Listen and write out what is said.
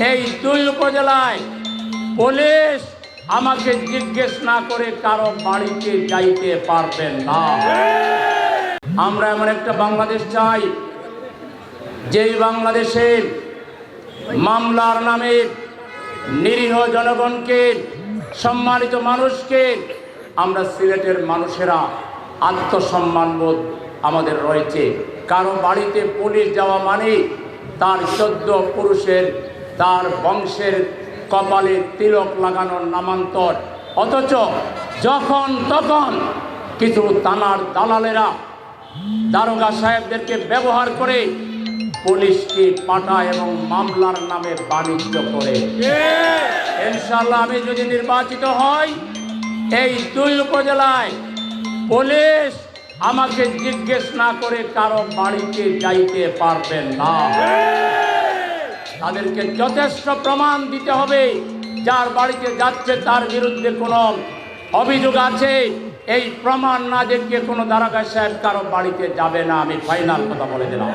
এই দুই উপজেলায় পুলিশ আমাকে জিজ্ঞেস না করে কারো বাড়িতে যাইতে পারবেন না। আমরা এমন একটা বাংলাদেশ চাই, যেই বাংলাদেশে মামলার নামে নিরীহ জনগণকে, সম্মানিত মানুষকে, আমরা সিলেটের মানুষেরা আত্মসম্মানবোধ আমাদের রয়েছে। কারো বাড়িতে পুলিশ যাওয়া মানে তার 14 পুরুষের, তার বংশের কপালে তিলক লাগানোর নামান্তর। অথচ যখন তখন কিছু থানার দালালেরা দারোগা সাহেবদেরকে ব্যবহার করে পুলিশকে পাঠায় এবং মামলার নামে বাণিজ্য করে। ইনশাআল্লাহ আমি যদি নির্বাচিত হই, এই দুই উপজেলায় পুলিশ আমাকে জিজ্ঞেস না করে কারো বাড়িতে যাইতে পারবেন না। তাদেরকে যথেষ্ট প্রমাণ দিতে হবে, যার বাড়িতে যাচ্ছে তার বিরুদ্ধে কোনো অভিযোগ আছে। এই প্রমাণ না দেখিয়ে কোনো দারোগা সাহেব কারো বাড়িতে যাবে না। আমি ফাইনাল কথা বলে দিলাম।